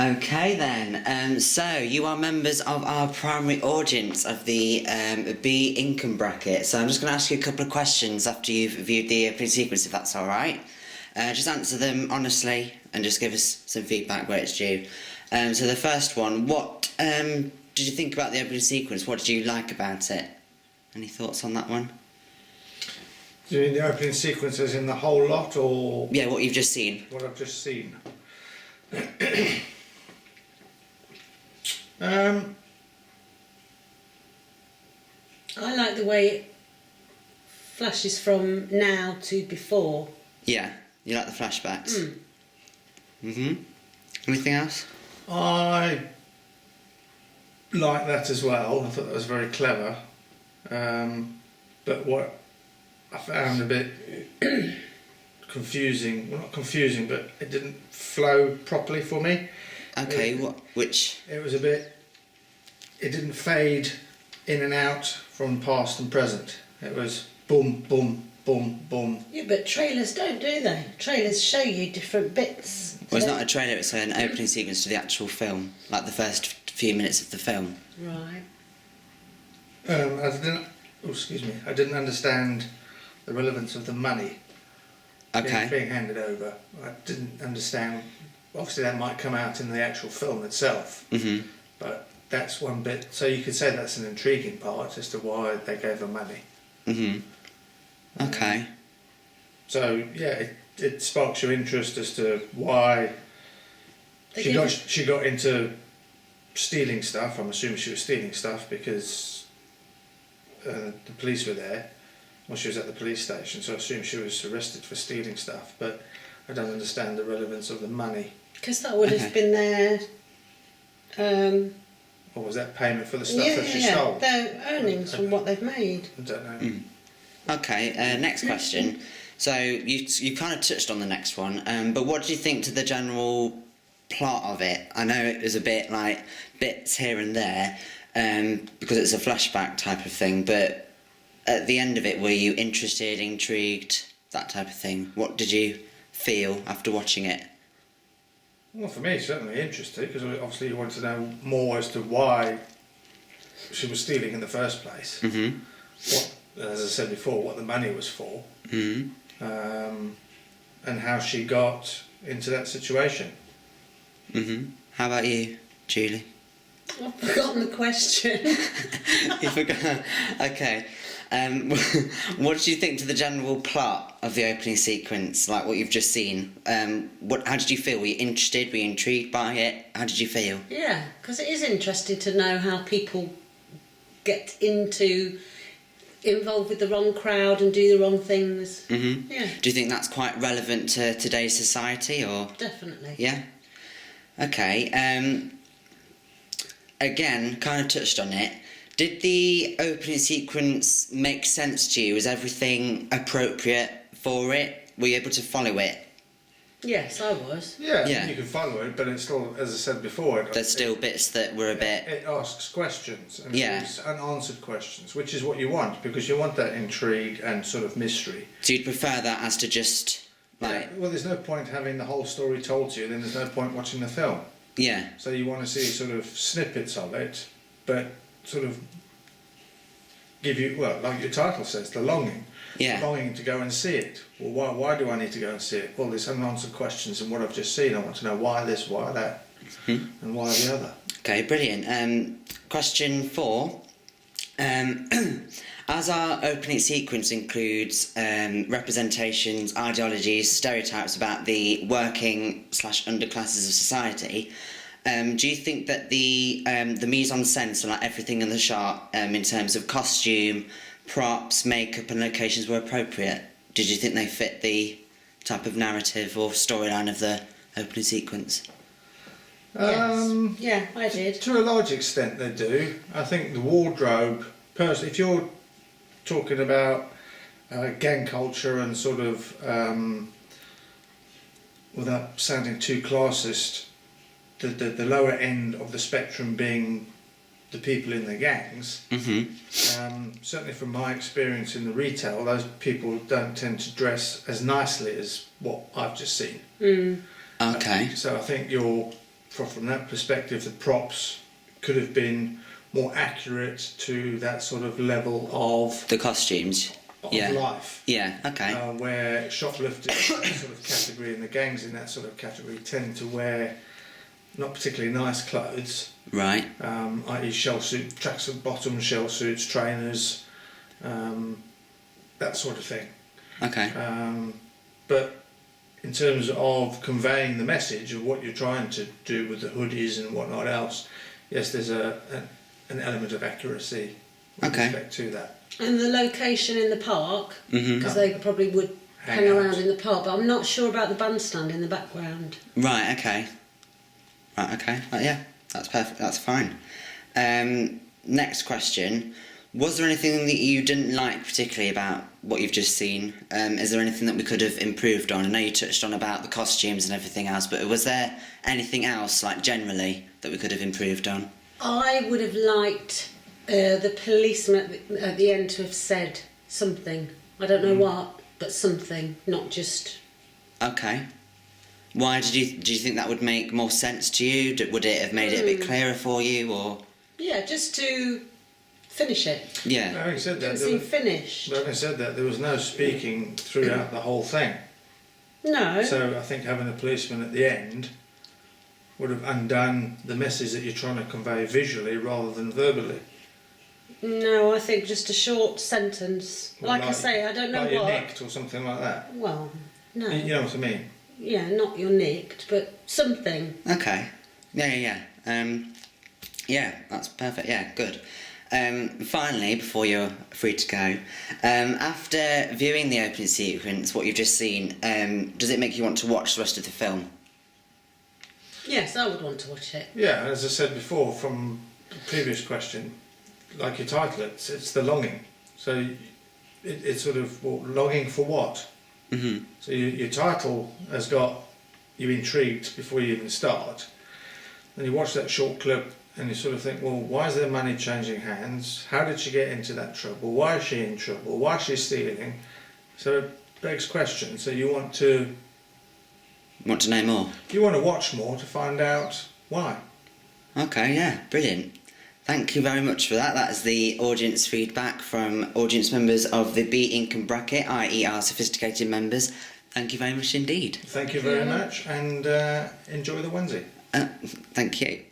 Okay then, so you are members of our primary audience of the B income bracket. So I'm just going to ask you a couple of questions after you've viewed the opening sequence, if that's all right. Just answer them honestly and just give us some feedback where it's due. So the first one, what did you think about the opening sequence? What did you like about it? Any thoughts on that one? Do you mean the opening sequence as in the whole lot, or...? Yeah, what you've just seen. What I've just seen. I like the way it flashes from now to before. Yeah, you like the flashbacks? Anything else? I like that as well. I thought that was very clever. But what I found a bit confusing, well, not confusing, but it didn't flow properly for me. Okay, which? It was a bit, it didn't fade in and out from past and present. It was boom, boom, boom, boom. Yeah, but trailers don't, do they? Trailers show you different bits. Well, it's not a trailer, it's an opening sequence to the actual film, like the first few minutes of the film. Right. I didn't understand the relevance of the money being handed over. I didn't understand, obviously that might come out in the actual film itself, but that's one bit, so you could say that's an intriguing part as to why they gave her money. Okay. So yeah, it sparks your interest as to why she got into stealing stuff. I'm assuming she was stealing stuff because the police were there. Well, she was at the police station, so I assume she was arrested for stealing stuff. But I don't understand the relevance of the money. Because that would have been their... or was that payment for the stuff that she stole? Their earnings from what they've made. I don't know. Okay, next question. So you kind of touched on the next one, but what do you think to the general plot of it? I know it was a bit like bits here and there, because it's a flashback type of thing, but at the end of it, were you interested, intrigued, that type of thing? What did you feel after watching it? Well, for me, certainly interested, because obviously you want to know more as to why she was stealing in the first place. What, as I said before, what the money was for, and how she got into that situation. How about you, Julie? I've forgotten the question. You forgot? Okay. What did you think to the general plot of the opening sequence, like what you've just seen? How did you feel? Were you interested? Were you intrigued by it? How did you feel? Yeah, because it is interesting to know how people get involved with the wrong crowd and do the wrong things. Yeah. Do you think that's quite relevant to today's society, or? Definitely. Yeah. Okay. Again, kind of touched on it. Did the opening sequence make sense to you? Was everything appropriate for it? Were you able to follow it? Yes, I was. Yeah, you can follow it, but it's still, as I said before... There's still bits that were a bit... It asks questions, and it's unanswered questions, which is what you want, because you want that intrigue and sort of mystery. So you'd prefer that as to just, like... Well, there's no point having the whole story told to you, then there's no point watching the film. Yeah. So you want to see sort of snippets of it, but sort of give you, well, like your title says, the longing. Yeah. Longing to go and see it. Well, why do I need to go and see it? Well, there's unanswered questions, and what I've just seen, I want to know why this, why that, and why the other. Okay, brilliant. Question 4. As our opening sequence includes representations, ideologies, stereotypes about the working/underclasses of society, do you think that the mise-en-scène, so like everything in the shot, in terms of costume, props, makeup and locations were appropriate? Did you think they fit the type of narrative or storyline of the opening sequence? Yes. Yeah, I did. To a large extent they do. I think the wardrobe, personally, if you're talking about gang culture and sort of, without sounding too classist, the lower end of the spectrum being the people in the gangs, certainly from my experience in the retail, those people don't tend to dress as nicely as what I've just seen. Okay. So I think your from that perspective, the props could have been more accurate to that sort of level of The costumes. Yeah. life. Yeah. Okay. Where shoplifters in that sort of category and the gangs in that sort of category tend to wear not particularly nice clothes, Right. i.e. shell suit, tracksuit bottoms, shell suits, trainers, that sort of thing. Okay. But in terms of conveying the message of what you're trying to do with the hoodies and whatnot else, yes, there's an element of accuracy with Okay. respect to that. And the location in the park, Mhm. because they probably would hang Hang out. around in the park, but I'm not sure about the bandstand in the background. Right. Okay. Right. Okay. Yeah. That's perfect. That's fine. Next question. Was there anything that you didn't like particularly about what you've just seen? Is there anything that we could have improved on? I know you touched on about the costumes and everything else, but was there anything else, like generally, that we could have improved on? I would have liked the policeman at the end to have said something. I don't know what, but something, not just. Okay. Why do you think that would make more sense to you? Would it have made it a bit clearer for you, or? Yeah, just to finish it. Yeah. Having said It that, didn't seem finished. there was no speaking throughout the whole thing. No. So I think having a policeman at the end would have undone the message that you're trying to convey visually rather than verbally. No, I think just a short sentence. Like I say, I don't know like you're what. nicked or something like that. Well, no. You know what I mean? Yeah, not you're nicked, but something. Okay. Yeah. Yeah, that's perfect. Yeah, good. Finally, before you're free to go, after viewing the opening sequence, what you've just seen, does it make you want to watch the rest of the film? Yes, I would want to watch it. Yeah, as I said before from the previous question, like your title, it's the longing. So it's sort of longing for what? Mm-hmm. So your title has got you intrigued before you even start. And you watch that short clip and you sort of think, well, why is their money changing hands? How did she get into that trouble? Why is she in trouble? Why is she stealing? So it begs questions. So you want to know more? watch more to find out why. Okay, yeah, brilliant. Thank you very much for that. That is the audience feedback from audience members of the B Income Bracket, i.e. our sophisticated members. Thank you very much indeed. Thank you very much and enjoy the onesie. Thank you.